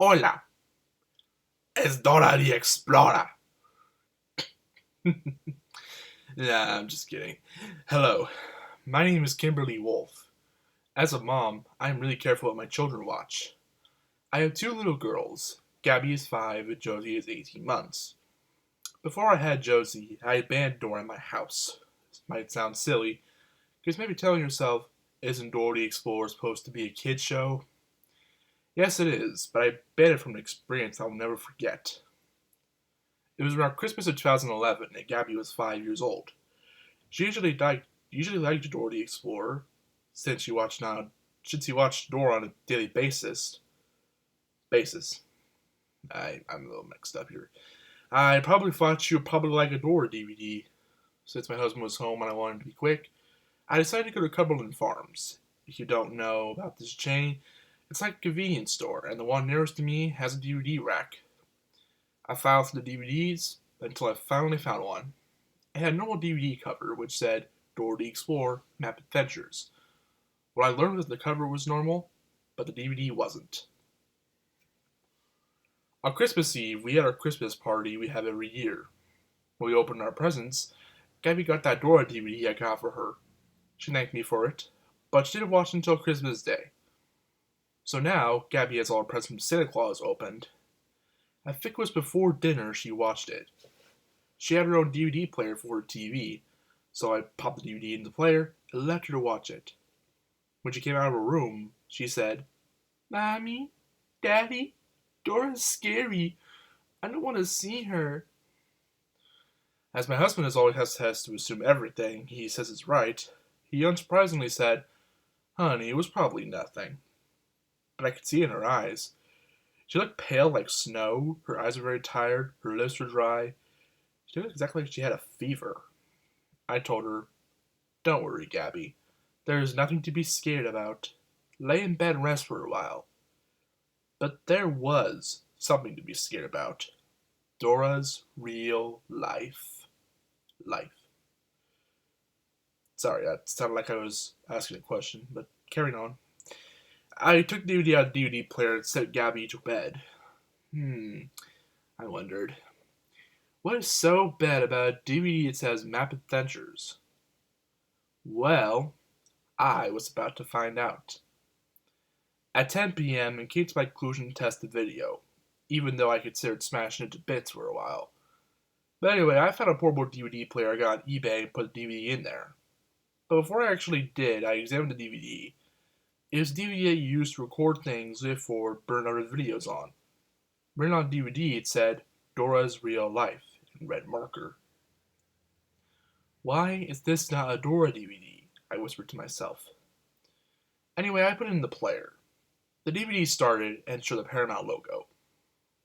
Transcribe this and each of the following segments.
Hola, es Dora the Explorer. Nah, I'm just kidding. Hello, my name is Kimberly Wolf. As a mom, I am really careful what my children watch. I have two little girls. Gabby is 5 and Josie is 18 months. Before I had Josie, I had banned Dora in my house. This might sound silly, because maybe telling yourself, isn't Dora the Explorer supposed to be a kid's show? Yes, it is, but I banned it from an experience I'll never forget. It was around Christmas of 2011, and Gabby was 5 years old. She usually liked Dora the Explorer, since she watched Dora on a daily basis. Basis. I'm a little mixed up here. I probably thought she would probably like a Dora DVD. Since my husband was home and I wanted to be quick, I decided to go to Cumberland Farms. If you don't know about this chain, it's like a convenience store, and the one nearest to me has a DVD rack. I filed for the DVDs until I finally found one. It had a normal DVD cover which said Dora the Explorer Map Adventures. What I learned was the cover was normal, but the DVD wasn't. On Christmas Eve, we had our Christmas party we have every year. When we opened our presents, Gabby got that Dora DVD I got for her. She thanked me for it, but she didn't watch until Christmas Day. So now, Gabby has all her presents from Santa Claus opened. I think it was before dinner she watched it. She had her own DVD player for her TV, so I popped the DVD in the player and left her to watch it. When she came out of her room, she said, "Mommy, Daddy, Dora's scary. I don't want to see her." As my husband has to assume everything he says is right, he unsurprisingly said, "Honey, it was probably nothing." But I could see in her eyes. She looked pale like snow, her eyes were very tired, her lips were dry. She looked exactly like she had a fever. I told her, "Don't worry, Gabby. There is nothing to be scared about. Lay in bed and rest for a while." But there was something to be scared about. Dora's real life. Life. Sorry, that sounded like I was asking a question, but carrying on. I took the DVD out of the DVD player and sent Gabby to bed. I wondered. What is so bad about a DVD that says Map Adventures? Well, I was about to find out. At 10 p.m., and came to my conclusion to test the video, even though I considered smashing it to bits for a while. But anyway, I found a portable DVD player I got on eBay and put the DVD in there. But before I actually did, I examined the DVD. It was a DVD I used to record things with or burn other videos on. Written on DVD, it said, "Dora's Real Life," in red marker. Why is this not a Dora DVD? I whispered to myself. Anyway, I put it in the player. The DVD started and showed the Paramount logo.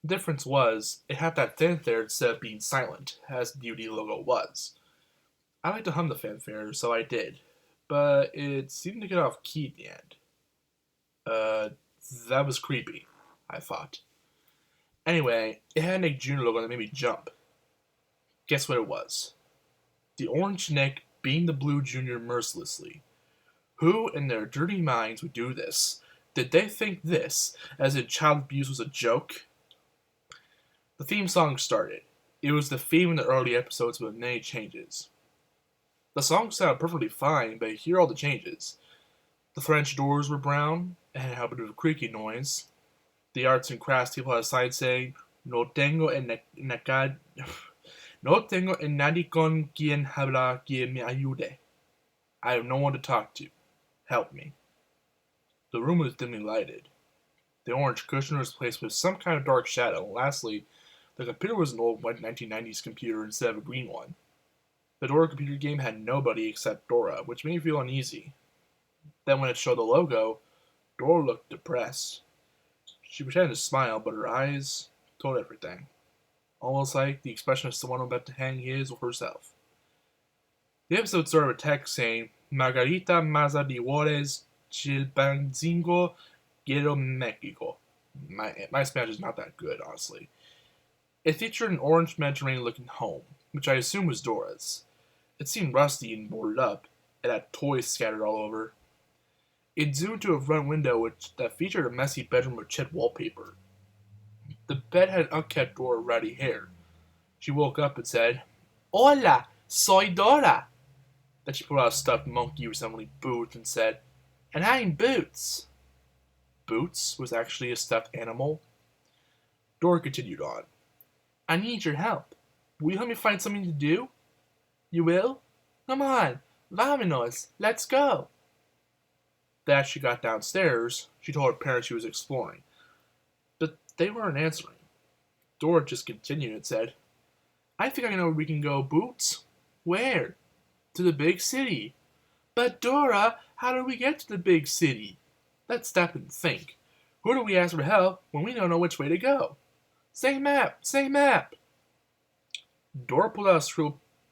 The difference was, it had that fanfare instead of being silent, as the DVD logo was. I like to hum the fanfare, so I did, but it seemed to get off key at the end. That was creepy, I thought. Anyway, it had a Nick Jr. logo that made me jump. Guess what it was? The orange Nick beamed the blue Jr. mercilessly. Who in their dirty minds would do this? Did they think this, as in child abuse, was a joke? The theme song started. It was the theme in the early episodes with many changes. The song sounded perfectly fine, but here are all the changes. The French doors were brown, and had a bit of a creaky noise. The arts and crafts table had a sign saying, "No tengo en no tengo en nadie con quien hablar que me ayude." I have no one to talk to. Help me. The room was dimly lighted. The orange cushion was replaced with some kind of dark shadow, and lastly, the computer was an old 1990s computer instead of a green one. The Dora computer game had nobody except Dora, which made me feel uneasy. Then when it showed the logo, Dora looked depressed. She pretended to smile, but her eyes told everything. Almost like the expression of someone about to hang his or herself. The episode started with text saying, "Margarita Maza de Juarez, Chilpancingo, Quiero Mexico." My Spanish is not that good, honestly. It featured an orange Mediterranean-looking home, which I assume was Dora's. It seemed rusty and boarded up. It had toys scattered all over. It zoomed to a front window that featured a messy bedroom with chipped wallpaper. The bed had unkept Dora ratty hair. She woke up and said, Hola, soy Dora. Then she pulled out a stuffed monkey resembling Boots and said, And I'm Boots. Boots was actually a stuffed animal. Dora continued on. I need your help. Will you help me find something to do? You will? Come on, vámonos, let's go. Then as she got downstairs, she told her parents she was exploring. But they weren't answering. Dora just continued and said, I think I know where we can go, Boots. Where? To the big city. But Dora, how do we get to the big city? Let's stop and think. Who do we ask for help when we don't know which way to go? Say map, say map. Dora pulled out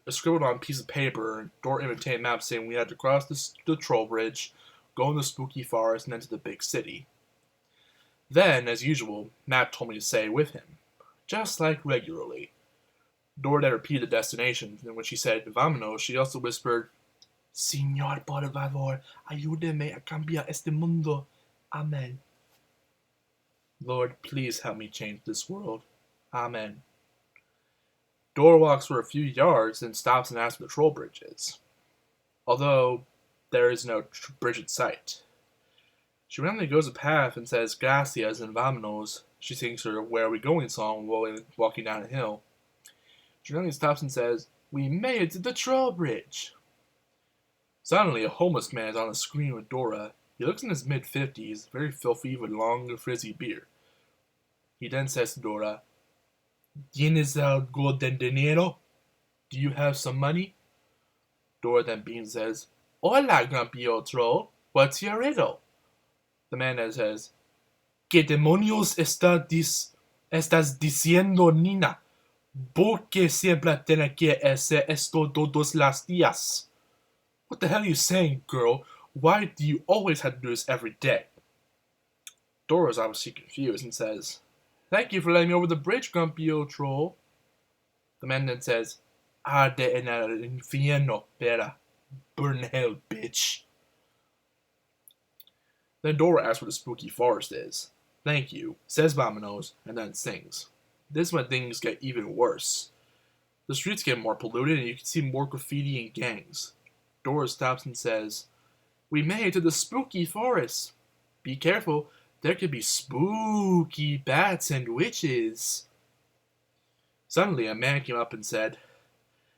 a scribbled on piece of paper, and Dora imitated a map saying we had to cross the troll bridge, go in the spooky forest, and then to the big city. Then, as usual, Map told me to say it with him, just like regularly. Dora then repeated the destination, and when she said vámonos, she also whispered, Señor, por favor, ayúdeme a cambiar este mundo. Amen. Lord, please help me change this world. Amen. Dora walks for a few yards, then stops and asks where the troll bridge is. Although there is no bridge in sight. She randomly goes a path and says gracias and vámonos. She sings her Where Are We Going song while walking down a hill. She randomly stops and says, We made it to the troll bridge. Suddenly, a homeless man is on the screen with Dora. He looks in his mid-50s, very filthy with long, frizzy beard. He then says to Dora, ¿Tienes algo de dinero? Do you have some money? Dora then beams and says, Hola, grumpy old troll. What's your riddle? The man then says, ¿Qué demonios estás diciendo, Nina? ¿Por qué siempre tiene que hacer esto todos los días? What the hell are you saying, girl? Why do you always have to do this every day? Dora's obviously confused and says, Thank you for letting me over the bridge, grumpy old troll. The man then says, Arde en el infierno, pera. Burn in hell, bitch. Then Dora asks where the spooky forest is. Thank you, says vámonos, and then sings. This is when things get even worse. The streets get more polluted and you can see more graffiti and gangs. Dora stops and says, We made it to the spooky forest. Be careful, there could be spooky bats and witches. Suddenly a man came up and said,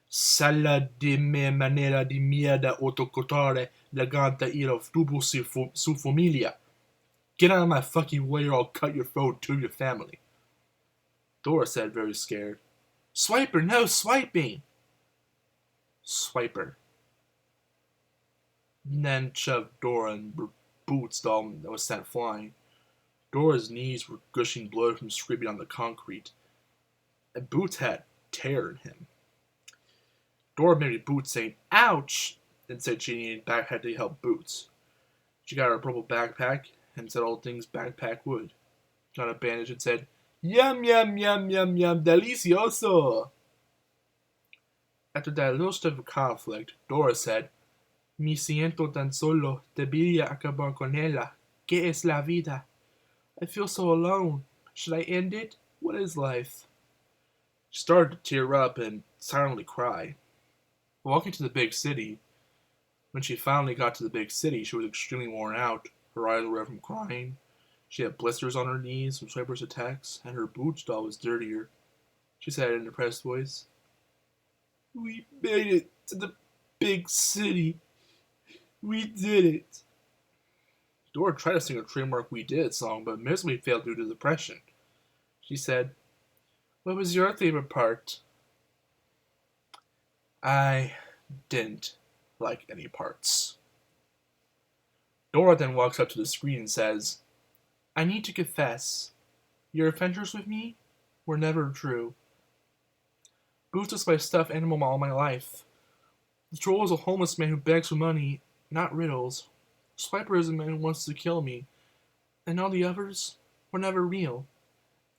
Sala de me manera de mierda autocotare leganta ira tubo su familia. Get out of my fucking way or I'll cut your throat to your family. Dora said, very scared, Swiper, no swiping! Swiper. Then shoved Dora and Boots doll that was sent flying. Dora's knees were gushing blood from scraping on the concrete, and Boots had terror in him. Dora made Boots saying, Ouch! And said she needed backpack to help Boots. She got her purple backpack and said all things backpack would. Got a bandage and said, Yum, yum, yum, yum, yum, delicioso! After that little step of conflict, Dora said, Me siento tan solo, debería acabar con ella. ¿Qué es la vida? I feel so alone. Should I end it? What is life? She started to tear up and silently cry. Walking to the big city, when she finally got to the big city, she was extremely worn out. Her eyes were red from crying. She had blisters on her knees from Swiper's attacks, and her Boots doll was dirtier. She said in a depressed voice, We made it to the big city. We did it. Dora tried to sing a trademark We Did It song, but miserably failed due to depression. She said, What was your favorite part? I didn't like any parts. Dora then walks up to the screen and says, I need to confess. Your adventures with me were never true. Boots was my stuffed animal all my life. The troll is a homeless man who begs for money, not riddles. Swiper is a man who wants to kill me. And all the others were never real.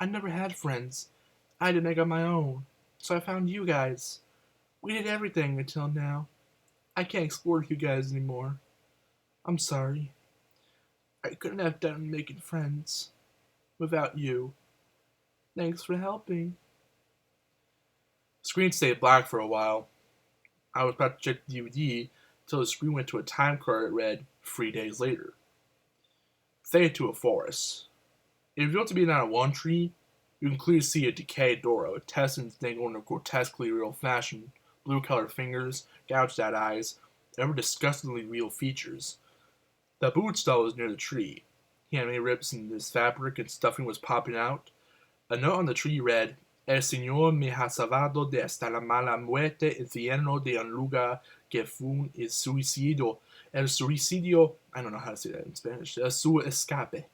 I never had friends. I had to make up my own. So I found you guys. We did everything until now. I can't explore with you guys anymore. I'm sorry. I couldn't have done making friends without you. Thanks for helping. The screen stayed black for a while. I was about to check the DVD until the screen went to a time card that read 3 days later. Faded to a forest. It revealed to be not a one tree. You can clearly see a decayed Dora with intestines dangling in a grotesquely real fashion, blue-colored fingers, gouged-out eyes, ever disgustingly real features. The boot stall was near the tree. He had many rips in his fabric and stuffing was popping out. A note on the tree read, El Señor me ha salvado de esta la mala muerte infierno de un lugar que fue el suicidio. El suicidio, I don't know how to say that in Spanish, su escape.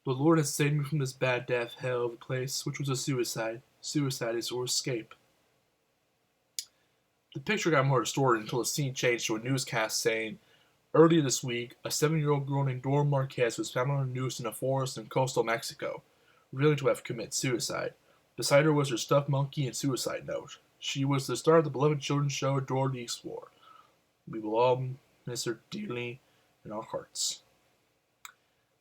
The Lord has saved me from this bad death, hell of a place, which was a suicide. Suicide is your escape. The picture got more distorted until the scene changed to a newscast saying, earlier this week, a 7-year-old girl named Dora Marquez was found on a noose in a forest in coastal Mexico, revealing to have committed suicide. Beside her was her stuffed monkey and suicide note. She was the star of the beloved children's show Dora the Explorer. We will all miss her dearly in our hearts.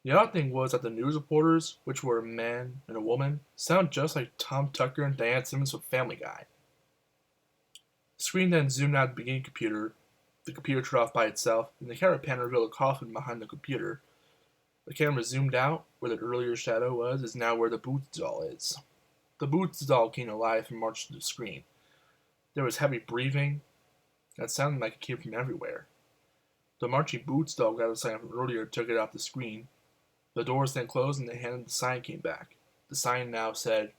The odd thing was that the news reporters, which were a man and a woman, sound just like Tom Tucker and Diane Simmons from Family Guy. The screen then zoomed out the beginning computer. The computer turned off by itself, and the camera pan revealed a coffin behind the computer. The camera zoomed out, where the earlier shadow was, is now where the Boots doll is. The Boots doll came to life and marched to the screen. There was heavy breathing that sounded like it came from everywhere. The marching Boots doll got the sign from earlier and took it off the screen. The doors then closed and the hand of the sign came back. The sign now said,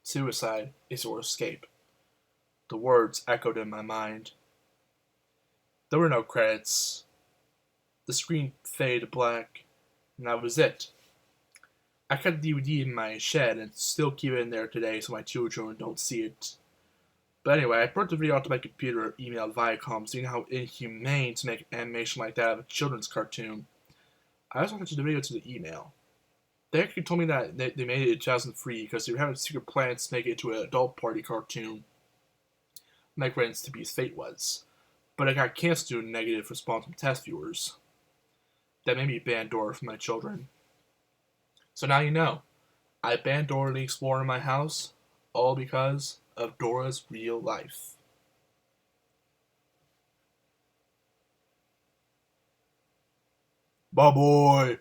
Suicide is your escape. The words echoed in my mind. There were no credits. The screen faded to black, and that was it. I kept the DVD in my shed and still keep it in there today so my children don't see it. But anyway, I brought the video out to my computer and emailed Viacom, seeing how inhumane to make an animation like that of a children's cartoon. I also attached the video to the email. They actually told me that they made it in 2003 because they were having secret plans to make it into an adult party cartoon, like Ren's to be his fate was. But it got canceled due to a negative response from test viewers. That made me ban Dora from my children. So now you know. I banned Dora the Explorer in my house, all because of Dora's real life. Bye boy!